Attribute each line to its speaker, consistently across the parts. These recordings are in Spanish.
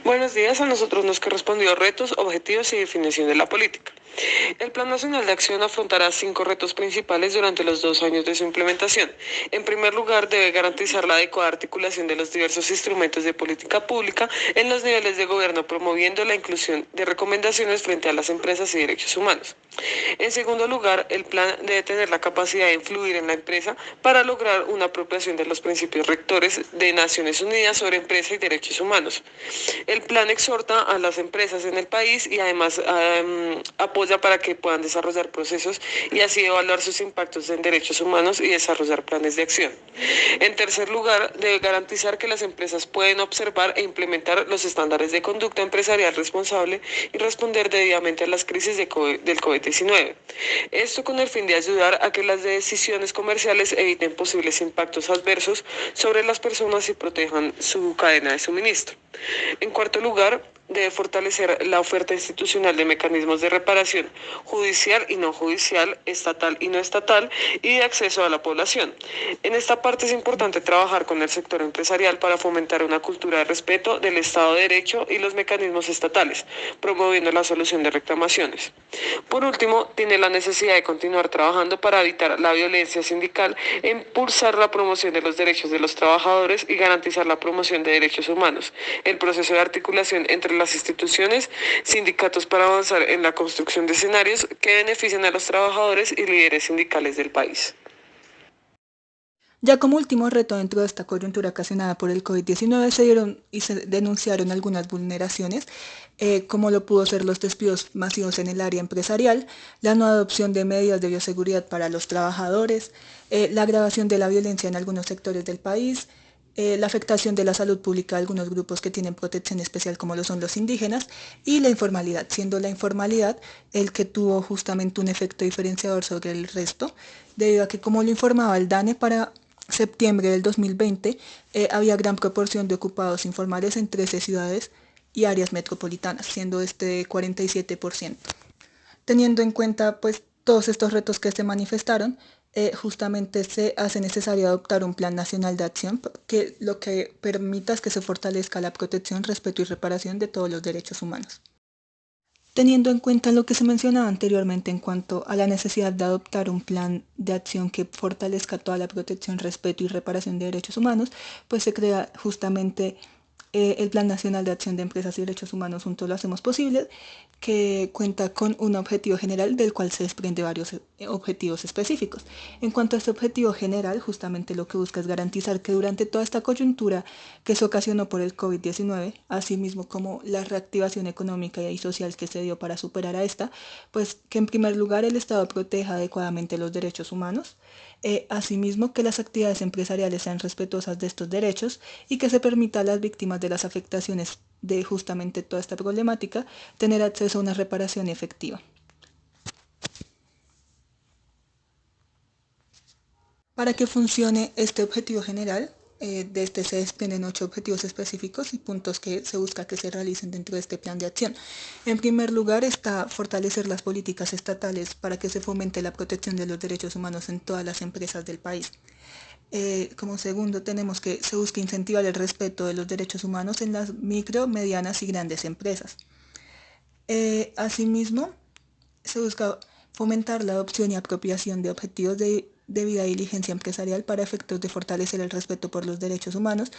Speaker 1: Buenos días, a nosotros nos correspondió retos, objetivos y definición de la política. El Plan Nacional de Acción afrontará 5 retos principales durante los 2 años de su implementación. En primer lugar, debe garantizar la adecuada articulación de los diversos instrumentos de política pública en los niveles de gobierno, promoviendo la inclusión de recomendaciones frente a las empresas y derechos humanos. En segundo lugar, el plan debe tener la capacidad de influir en la empresa para lograr una apropiación de los principios rectores de Naciones Unidas sobre empresa y derechos humanos. El plan exhorta a las empresas en el país y además apoya para que puedan desarrollar procesos y así evaluar sus impactos en derechos humanos y desarrollar planes de acción. En tercer lugar, debe garantizar que las empresas pueden observar e implementar los estándares de conducta empresarial responsable y responder debidamente a las crisis del COVID-19. Esto con el fin de ayudar a que las decisiones comerciales eviten posibles impactos adversos sobre las personas y protejan su cadena de suministro. En cuarto lugar, debe fortalecer la oferta institucional de mecanismos de reparación judicial y no judicial, estatal y no estatal, y de acceso a la población. En esta parte es importante trabajar con el sector empresarial para fomentar una cultura de respeto del Estado de Derecho y los mecanismos estatales, promoviendo la solución de reclamaciones. Por último, tiene la necesidad de continuar trabajando para evitar la violencia sindical, impulsar la promoción de los derechos de los trabajadores y garantizar la promoción de derechos humanos. El proceso de articulación entre las instituciones, sindicatos para avanzar en la construcción de escenarios que beneficien a los trabajadores y líderes sindicales del país.
Speaker 2: Ya como último reto dentro de esta coyuntura ocasionada por el COVID-19 se dieron y se denunciaron algunas vulneraciones, como lo pudo ser los despidos masivos en el área empresarial, la no adopción de medidas de bioseguridad para los trabajadores, la agravación de la violencia en algunos sectores del país, la afectación de la salud pública de algunos grupos que tienen protección especial como lo son los indígenas y la informalidad, siendo la informalidad el que tuvo justamente un efecto diferenciador sobre el resto, debido a que como lo informaba el DANE para septiembre del 2020 había gran proporción de ocupados informales en 13 ciudades y áreas metropolitanas, siendo este 47%. Teniendo en cuenta pues todos estos retos que se manifestaron, justamente se hace necesario adoptar un plan nacional de acción que lo que permita es que se fortalezca la protección, respeto y reparación de todos los derechos humanos. Teniendo en cuenta lo que se mencionaba anteriormente en cuanto a la necesidad de adoptar un plan de acción que fortalezca toda la protección, respeto y reparación de derechos humanos, pues se crea justamente el Plan Nacional de Acción de Empresas y Derechos Humanos Juntos lo hacemos posible, que cuenta con un objetivo general del cual se desprende varios objetivos específicos. En cuanto a este objetivo general, justamente lo que busca es garantizar que durante toda esta coyuntura que se ocasionó por el COVID-19, así mismo como la reactivación económica y social que se dio para superar a esta, pues que en primer lugar el Estado proteja adecuadamente los derechos humanos, asimismo que las actividades empresariales sean respetuosas de estos derechos y que se permita a las víctimas de las afectaciones de justamente toda esta problemática tener acceso a una reparación efectiva. Para que funcione este objetivo general, de este se desprenden 8 objetivos específicos y puntos que se busca que se realicen dentro de este plan de acción. En primer lugar está fortalecer las políticas estatales para que se fomente la protección de los derechos humanos en todas las empresas del país. Como segundo tenemos que se busca incentivar el respeto de los derechos humanos en las micro, medianas y grandes empresas. Asimismo, se busca fomentar la adopción y apropiación de objetivos de debida diligencia empresarial para efectos de fortalecer el respeto por los derechos humanos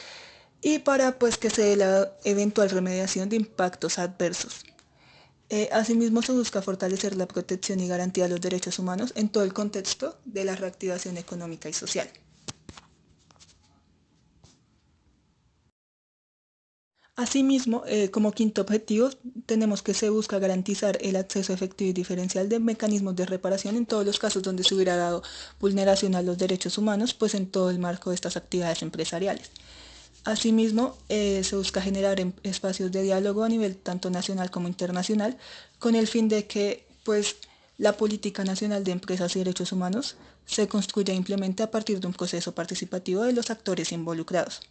Speaker 2: y para pues que se dé la eventual remediación de impactos adversos. Asimismo, se busca fortalecer la protección y garantía de los derechos humanos en todo el contexto de la reactivación económica y social. Asimismo, como quinto objetivo, tenemos que se busca garantizar el acceso efectivo y diferencial de mecanismos de reparación en todos los casos donde se hubiera dado vulneración a los derechos humanos, pues en todo el marco de estas actividades empresariales. Asimismo, se busca generar espacios de diálogo a nivel tanto nacional como internacional, con el fin de que pues, la política nacional de empresas y derechos humanos se construya e implemente a partir de un proceso participativo de los actores involucrados.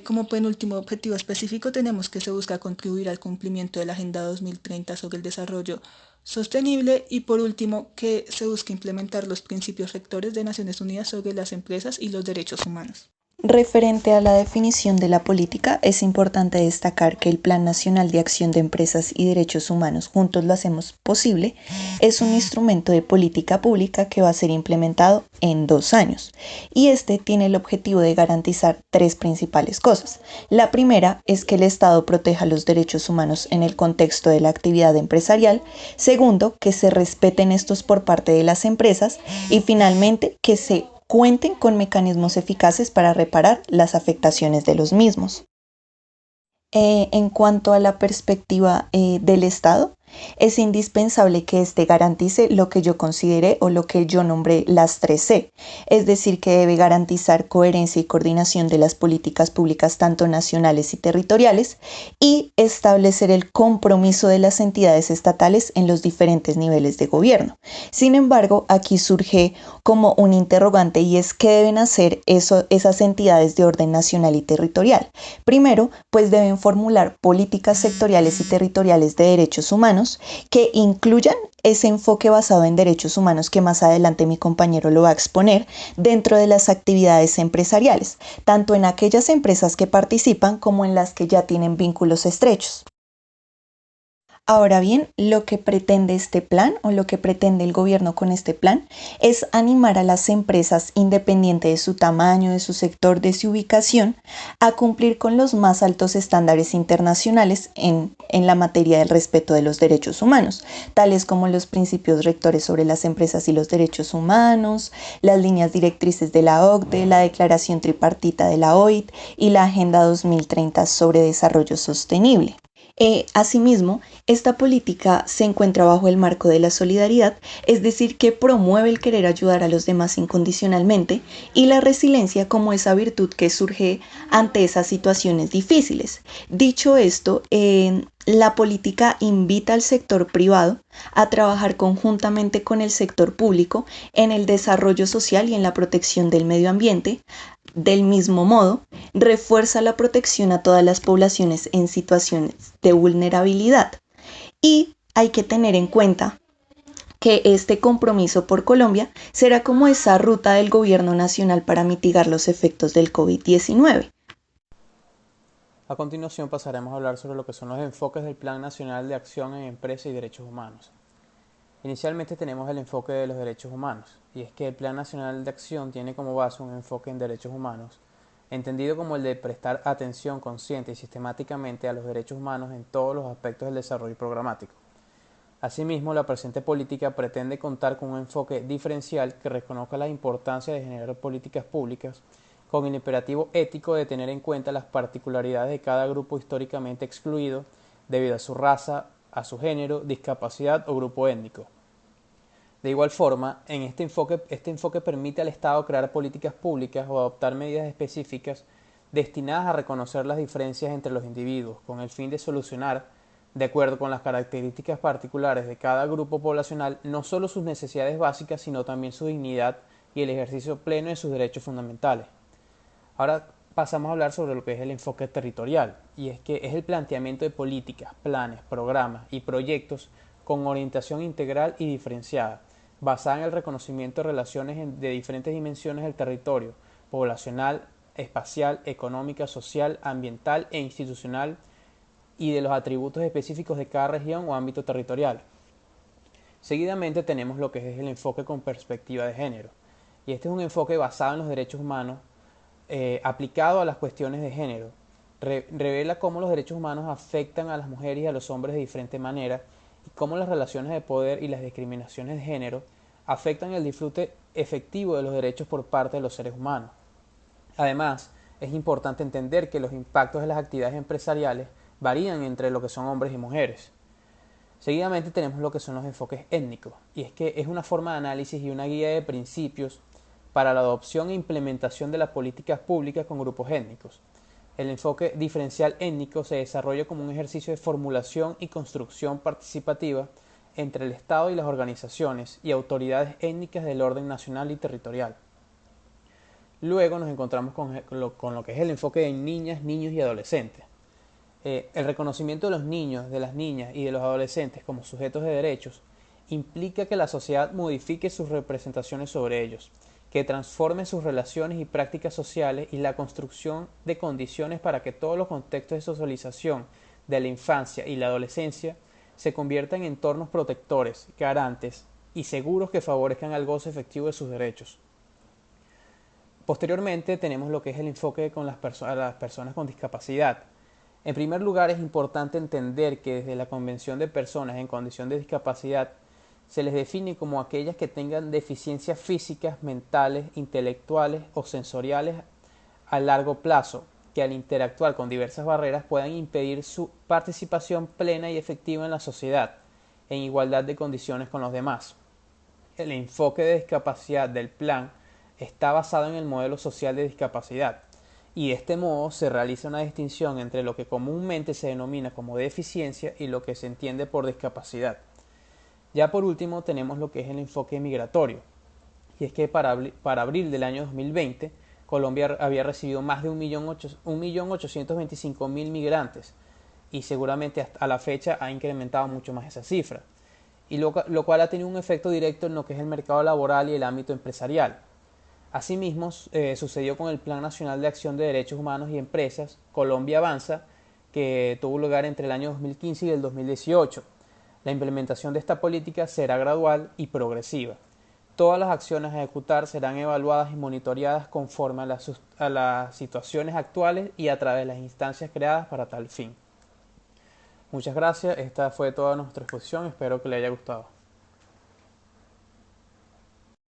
Speaker 2: Como penúltimo objetivo específico tenemos que se busca contribuir al cumplimiento de la Agenda 2030 sobre el desarrollo sostenible y por último que se busque implementar los principios rectores de Naciones Unidas sobre las empresas y los derechos humanos.
Speaker 3: Referente a la definición de la política, es importante destacar que el Plan Nacional de Acción de Empresas y Derechos Humanos, Juntos lo hacemos posible, es un instrumento de política pública que va a ser implementado en 2 años. Y este tiene el objetivo de garantizar tres principales cosas. La primera es que el Estado proteja los derechos humanos en el contexto de la actividad empresarial. Segundo, que se respeten estos por parte de las empresas. Y finalmente, que se cuenten con mecanismos eficaces para reparar las afectaciones de los mismos. En cuanto a la perspectiva del Estado, es indispensable que éste garantice lo que yo consideré o lo que yo nombré las 3C, es decir, que debe garantizar coherencia y coordinación de las políticas públicas tanto nacionales y territoriales y establecer el compromiso de las entidades estatales en los diferentes niveles de gobierno. Sin embargo, aquí surge como un interrogante y es qué deben hacer esas entidades de orden nacional y territorial. Primero, pues deben formular políticas sectoriales y territoriales de derechos humanos que incluyan ese enfoque basado en derechos humanos que más adelante mi compañero lo va a exponer dentro de las actividades empresariales, tanto en aquellas empresas que participan como en las que ya tienen vínculos estrechos. Ahora bien, lo que pretende este plan o lo que pretende el gobierno con este plan es animar a las empresas, independiente de su tamaño, de su sector, de su ubicación, a cumplir con los más altos estándares internacionales en la materia del respeto de los derechos humanos, tales como los principios rectores sobre las empresas y los derechos humanos, las líneas directrices de la OCDE, la Declaración Tripartita de la OIT y la Agenda 2030 sobre Desarrollo Sostenible. Asimismo, esta política se encuentra bajo el marco de la solidaridad, es decir, que promueve el querer ayudar a los demás incondicionalmente y la resiliencia como esa virtud que surge ante esas situaciones difíciles. Dicho esto, la política invita al sector privado a trabajar conjuntamente con el sector público en el desarrollo social y en la protección del medio ambiente. Del mismo modo, refuerza la protección a todas las poblaciones en situaciones de vulnerabilidad. Y hay que tener en cuenta que este compromiso por Colombia será como esa ruta del gobierno nacional para mitigar los efectos del COVID-19.
Speaker 4: A continuación pasaremos a hablar sobre lo que son los enfoques del Plan Nacional de Acción en Empresa y Derechos Humanos. Inicialmente tenemos el enfoque de los derechos humanos, y es que el Plan Nacional de Acción tiene como base un enfoque en derechos humanos, entendido como el de prestar atención consciente y sistemáticamente a los derechos humanos en todos los aspectos del desarrollo programático. Asimismo, la presente política pretende contar con un enfoque diferencial que reconozca la importancia de generar políticas públicas con el imperativo ético de tener en cuenta las particularidades de cada grupo históricamente excluido debido a su raza, a su género, discapacidad o grupo étnico. De igual forma, en este enfoque permite al Estado crear políticas públicas o adoptar medidas específicas destinadas a reconocer las diferencias entre los individuos, con el fin de solucionar, de acuerdo con las características particulares de cada grupo poblacional, no solo sus necesidades básicas, sino también su dignidad y el ejercicio pleno de sus derechos fundamentales. Ahora pasamos a hablar sobre lo que es el enfoque territorial, y es que es el planteamiento de políticas, planes, programas y proyectos con orientación integral y diferenciada, basada en el reconocimiento de relaciones de diferentes dimensiones del territorio, poblacional, espacial, económica, social, ambiental e institucional, y de los atributos específicos de cada región o ámbito territorial. Seguidamente tenemos lo que es el enfoque con perspectiva de género, y este es un enfoque basado en los derechos humanos aplicado a las cuestiones de género. Revela cómo los derechos humanos afectan a las mujeres y a los hombres de diferente manera y cómo las relaciones de poder y las discriminaciones de género afectan el disfrute efectivo de los derechos por parte de los seres humanos. Además, es importante entender que los impactos de las actividades empresariales varían entre lo que son hombres y mujeres. Seguidamente tenemos lo que son los enfoques étnicos, y es que es una forma de análisis y una guía de principios para la adopción e implementación de las políticas públicas con grupos étnicos. El enfoque diferencial étnico se desarrolla como un ejercicio de formulación y construcción participativa entre el Estado y las organizaciones y autoridades étnicas del orden nacional y territorial. Luego nos encontramos con lo que es el enfoque de niñas, niños y adolescentes. El reconocimiento de los niños, de las niñas y de los adolescentes como sujetos de derechos implica que la sociedad modifique sus representaciones sobre ellos que transforme sus relaciones y prácticas sociales y la construcción de condiciones para que todos los contextos de socialización de la infancia y la adolescencia se conviertan en entornos protectores, garantes y seguros que favorezcan al goce efectivo de sus derechos. Posteriormente tenemos lo que es el enfoque con las personas con discapacidad. En primer lugar, es importante entender que desde la Convención de Personas en Condición de Discapacidad se les define como aquellas que tengan deficiencias físicas, mentales, intelectuales o sensoriales a largo plazo, que al interactuar con diversas barreras puedan impedir su participación plena y efectiva en la sociedad, en igualdad de condiciones con los demás. El enfoque de discapacidad del plan está basado en el modelo social de discapacidad, y de este modo se realiza una distinción entre lo que comúnmente se denomina como deficiencia y lo que se entiende por discapacidad. Ya por último tenemos lo que es el enfoque migratorio, y es que para abril del año 2020 Colombia había recibido más de 1.825.000 migrantes, y seguramente hasta a la fecha ha incrementado mucho más esa cifra, y lo cual ha tenido un efecto directo en lo que es el mercado laboral y el ámbito empresarial. Asimismo, sucedió con el Plan Nacional de Acción de Derechos Humanos y Empresas, Colombia Avanza, que tuvo lugar entre el año 2015 y el 2018. La implementación de esta política será gradual y progresiva. Todas las acciones a ejecutar serán evaluadas y monitoreadas conforme a las situaciones actuales y a través de las instancias creadas para tal fin. Muchas gracias, esta fue toda nuestra exposición, espero que le haya gustado.